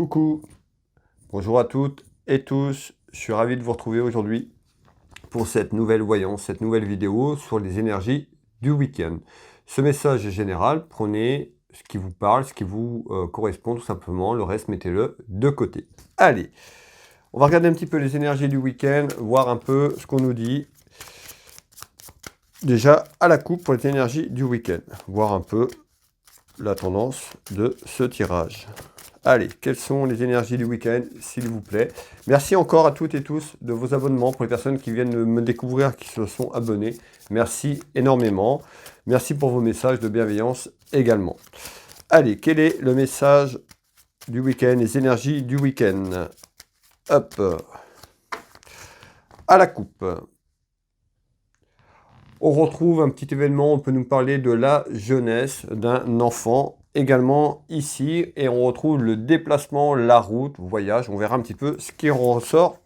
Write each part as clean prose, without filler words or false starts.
Coucou, bonjour à toutes et tous, je suis ravi de vous retrouver aujourd'hui pour cette nouvelle voyance, cette nouvelle vidéo sur les énergies du week-end. Ce message est général, prenez ce qui vous parle, ce qui vous correspond tout simplement, le reste mettez-le de côté. Allez, on va regarder un petit peu les énergies du week-end, voir un peu ce qu'on nous dit déjà à la coupe pour les énergies du week-end, voir un peu la tendance de ce tirage. Allez, quelles sont les énergies du week-end, s'il vous plaît. Merci encore à toutes et tous de vos abonnements. Pour les personnes qui viennent me découvrir, qui se sont abonnés, merci énormément. Merci pour vos messages de bienveillance également. Allez, quel est le message du week-end, les énergies du week-end? Hop, à la coupe. On retrouve un petit événement, on peut nous parler de la jeunesse d'un enfant également ici, et on retrouve le déplacement, la route, voyage. On verra un petit peu ce qui ressort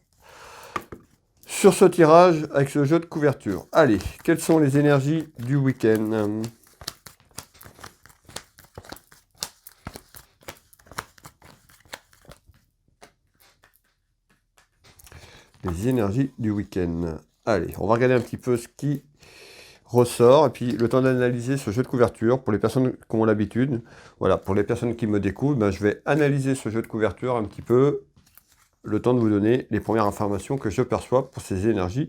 sur ce tirage avec ce jeu de couverture. Allez, quelles sont les énergies du week-end? Les énergies du week-end. Allez, on va regarder un petit peu ce qui ressort, et puis le temps d'analyser ce jeu de couverture pour les personnes qui ont l'habitude. Voilà, pour les personnes qui me découvrent, ben, je vais analyser ce jeu de couverture un petit peu, le temps de vous donner les premières informations que je perçois pour ces énergies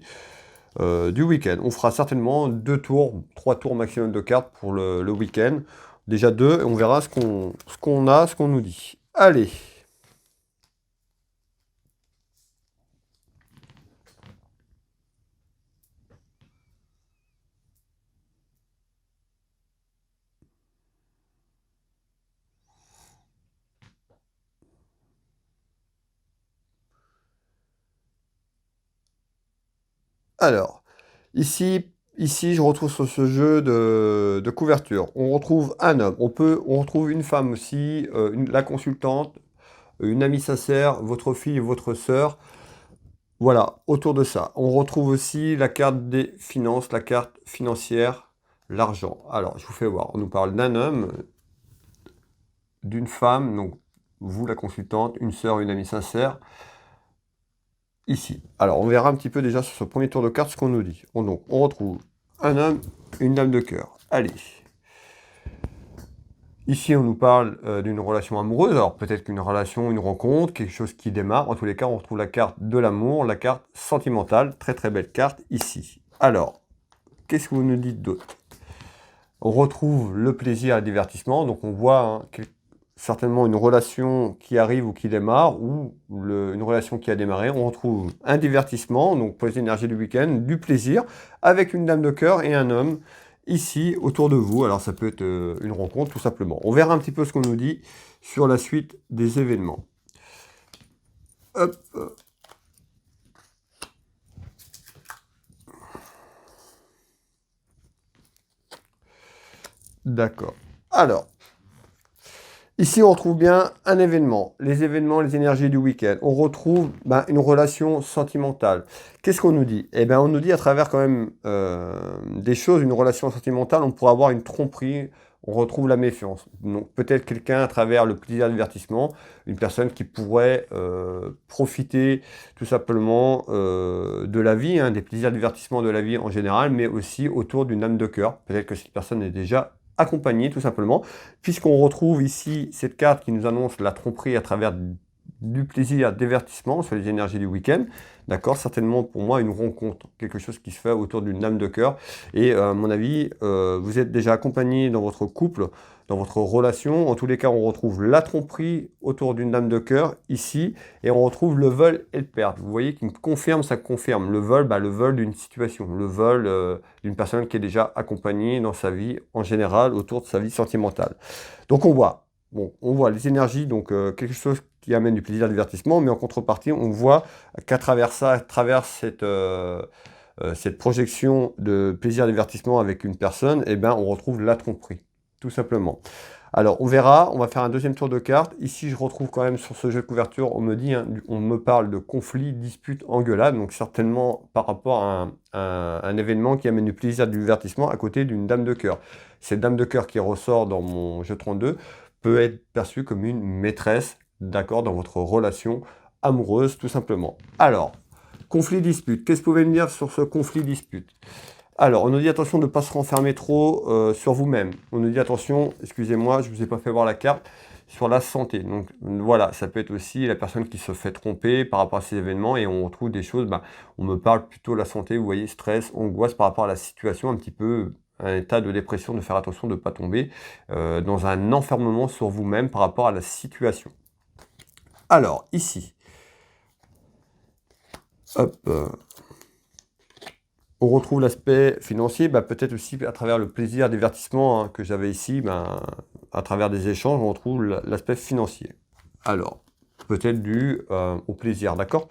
du week-end. On fera certainement 2 tours, 3 tours maximum de cartes pour le week-end. Déjà 2, et on verra ce qu'on nous dit. Allez. Alors, ici, je retrouve sur ce jeu de couverture, on retrouve un homme, on retrouve une femme aussi, la consultante, une amie sincère, votre fille et votre sœur. Voilà, autour de ça. On retrouve aussi la carte des finances, la carte financière, l'argent. Alors, je vous fais voir, on nous parle d'un homme, d'une femme, donc vous la consultante, une sœur, une amie sincère. Ici. Alors, on verra un petit peu déjà sur ce premier tour de cartes ce qu'on nous dit. Donc, on retrouve un homme, une dame de cœur. Allez. Ici, on nous parle d'une relation amoureuse. Alors, peut-être qu'une relation, une rencontre, quelque chose qui démarre. En tous les cas, on retrouve la carte de l'amour, la carte sentimentale. Très, très belle carte ici. Alors, qu'est-ce que vous nous dites d'autre? On retrouve le plaisir et le divertissement. Donc, on voit certainement une relation qui arrive ou qui démarre, ou une relation qui a démarré. On retrouve un divertissement, donc pour les énergies du week-end, du plaisir, avec une dame de cœur et un homme, ici, autour de vous. Alors ça peut être une rencontre, tout simplement. On verra un petit peu ce qu'on nous dit sur la suite des événements. Hop. D'accord. Alors, ici, on retrouve bien un événement, les événements, les énergies du week-end. On retrouve une relation sentimentale. Qu'est-ce qu'on nous dit? Eh bien, on nous dit à travers quand même des choses, une relation sentimentale, on pourrait avoir une tromperie, on retrouve la méfiance. Donc, peut-être quelqu'un à travers le plaisir divertissement, une personne qui pourrait profiter tout simplement de la vie, des plaisirs divertissement de la vie en général, mais aussi autour d'une âme de cœur. Peut-être que cette personne est déjà accompagné tout simplement, puisqu'on retrouve ici cette carte qui nous annonce la tromperie à travers du plaisir, divertissement sur les énergies du week-end. D'accord, certainement pour moi une rencontre, quelque chose qui se fait autour d'une dame de cœur. Et à mon avis, vous êtes déjà accompagné dans votre couple, dans votre relation. En tous les cas, on retrouve la tromperie autour d'une dame de cœur ici, et on retrouve le vol et le perte. Vous voyez qu'il confirme, ça confirme. Le vol d'une situation, le vol d'une personne qui est déjà accompagnée dans sa vie en général, autour de sa vie sentimentale. Donc on voit les énergies, donc quelque chose qui amène du plaisir, divertissement, mais en contrepartie, on voit qu'à travers ça, à travers cette projection de plaisir, divertissement avec une personne, eh ben, on retrouve la tromperie, tout simplement. Alors, on verra, on va faire un deuxième tour de cartes. Ici, je retrouve quand même sur ce jeu de couverture, on me parle de conflit, dispute, engueulade, donc certainement par rapport à un événement qui amène du plaisir, du divertissement à côté d'une dame de cœur. Cette dame de cœur qui ressort dans mon jeu 32 peut être perçue comme une maîtresse d'accord, dans votre relation amoureuse, tout simplement. Alors, conflit-dispute. Qu'est-ce que vous pouvez me dire sur ce conflit-dispute? Alors, on nous dit attention de ne pas se renfermer trop sur vous-même. On nous dit attention, excusez-moi, je ne vous ai pas fait voir la carte, sur la santé. Donc voilà, ça peut être aussi la personne qui se fait tromper par rapport à ces événements et on retrouve des choses, on me parle plutôt de la santé, vous voyez, stress, angoisse par rapport à la situation, un petit peu un état de dépression, de faire attention de ne pas tomber dans un enfermement sur vous-même par rapport à la situation. Alors, ici, hop, on retrouve l'aspect financier, peut-être aussi à travers le plaisir, divertissement que j'avais ici, à travers des échanges, on retrouve l'aspect financier. Alors, peut-être dû au plaisir, d'accord?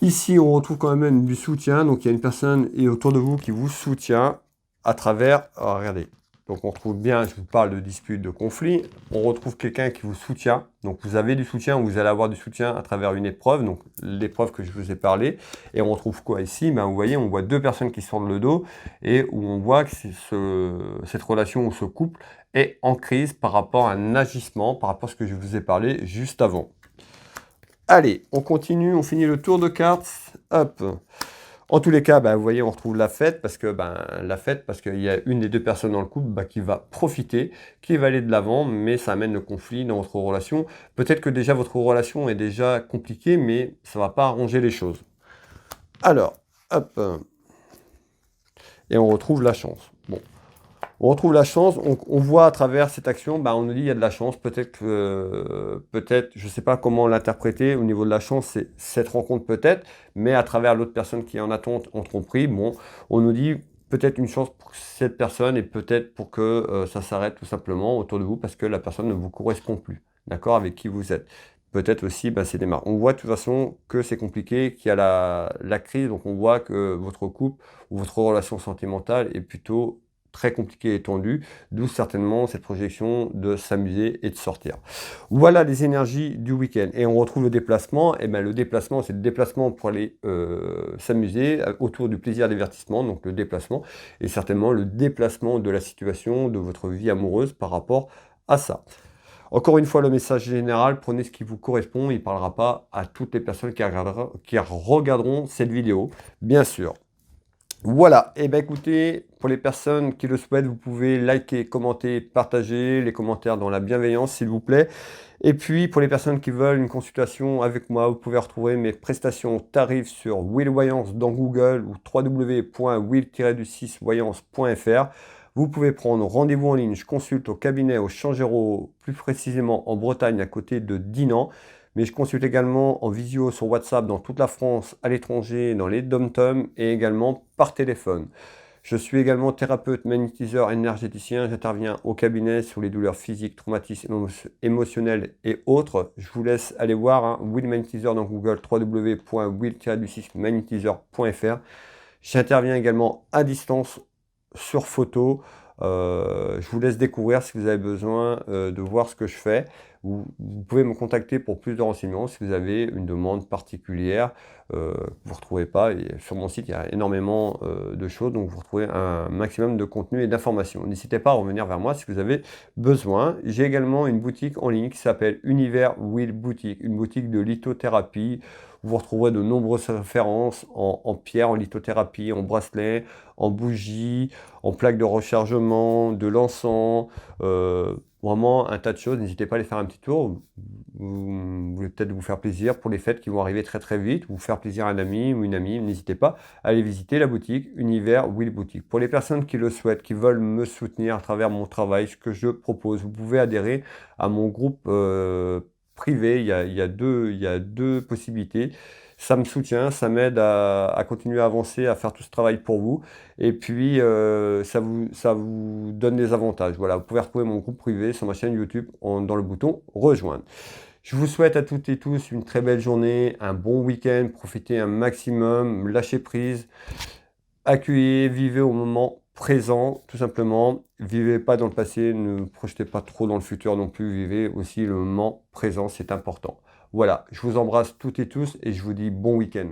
Ici, on retrouve quand même du soutien, donc il y a une personne autour de vous qui vous soutient à travers, regardez, donc on retrouve bien, je vous parle de dispute, de conflit, on retrouve quelqu'un qui vous soutient, donc vous avez du soutien, vous allez avoir du soutien à travers une épreuve, donc l'épreuve que je vous ai parlé, et on retrouve quoi ici? Vous voyez, on voit deux personnes qui se tendent le dos, et où on voit que cette relation ou ce couple est en crise par rapport à un agissement, par rapport à ce que je vous ai parlé juste avant. Allez, on continue, on finit le tour de cartes, hop. En tous les cas, vous voyez, on retrouve la fête parce que qu'il y a une des deux personnes dans le couple qui va profiter, qui va aller de l'avant, mais ça amène le conflit dans votre relation. Peut-être que déjà votre relation est déjà compliquée, mais ça ne va pas arranger les choses. Alors, hop, et on retrouve la chance. Bon, on retrouve la chance, on voit à travers cette action, on nous dit il y a de la chance, peut-être, je ne sais pas comment l'interpréter au niveau de la chance, c'est cette rencontre peut-être, mais à travers l'autre personne qui est en attente, en tromperie, on nous dit peut-être une chance pour cette personne et peut-être pour que ça s'arrête tout simplement autour de vous parce que la personne ne vous correspond plus, d'accord, avec qui vous êtes. Peut-être aussi, c'est des marques. On voit de toute façon que c'est compliqué, qu'il y a la crise, donc on voit que votre couple ou votre relation sentimentale est plutôt très compliqué et tendu, d'où certainement cette projection de s'amuser et de sortir. Voilà les énergies du week-end. Et on retrouve le déplacement. Et le déplacement, c'est le déplacement pour aller s'amuser autour du plaisir divertissement, donc le déplacement, et certainement le déplacement de la situation de votre vie amoureuse par rapport à ça. Encore une fois, le message général, prenez ce qui vous correspond. Il ne parlera pas à toutes les personnes qui regarderont cette vidéo, bien sûr. Voilà, et écoutez, pour les personnes qui le souhaitent, vous pouvez liker, commenter, partager, les commentaires dans la bienveillance s'il vous plaît. Et puis pour les personnes qui veulent une consultation avec moi, vous pouvez retrouver mes prestations tarifs sur Will Voyance dans Google ou www.will-voyance.fr. Vous pouvez prendre rendez-vous en ligne, je consulte au cabinet au Changero, plus précisément en Bretagne à côté de Dinan. Mais je consulte également en visio sur WhatsApp dans toute la France, à l'étranger, dans les dom-toms et également par téléphone. Je suis également thérapeute, magnétiseur, énergéticien. J'interviens au cabinet sur les douleurs physiques, traumatismes émotionnels et autres. Je vous laisse aller voir Will Magnétiseur dans Google, www.will-magnétiseur.fr. J'interviens également à distance sur photo. Je vous laisse découvrir si vous avez besoin de voir ce que je fais. Vous pouvez me contacter pour plus de renseignements si vous avez une demande particulière que vous ne retrouvez pas. Et sur mon site, il y a énormément de choses, donc vous retrouvez un maximum de contenu et d'informations. N'hésitez pas à revenir vers moi si vous avez besoin. J'ai également une boutique en ligne qui s'appelle Univers Will Boutique, une boutique de lithothérapie. Vous retrouverez de nombreuses références en pierre, en lithothérapie, en bracelet, en bougie, en plaques de rechargement, de l'encens, vraiment un tas de choses. N'hésitez pas à aller faire un petit tour. Vous voulez peut-être vous faire plaisir pour les fêtes qui vont arriver très très vite, ou faire plaisir à un ami ou une amie. N'hésitez pas à aller visiter la boutique Univers Will Boutique. Pour les personnes qui le souhaitent, qui veulent me soutenir à travers mon travail, ce que je propose, vous pouvez adhérer à mon groupe privé. Il y a deux possibilités. Ça me soutient, ça m'aide à continuer à avancer, à faire tout ce travail pour vous. Et puis, ça vous donne des avantages. Voilà, vous pouvez retrouver mon groupe privé sur ma chaîne YouTube dans le bouton « Rejoindre ». Je vous souhaite à toutes et tous une très belle journée, un bon week-end, profitez un maximum, lâchez prise, accueillez, vivez au moment présent, tout simplement. Vivez pas dans le passé, ne projetez pas trop dans le futur non plus, vivez aussi le moment présent, c'est important. Voilà, je vous embrasse toutes et tous et je vous dis bon week-end.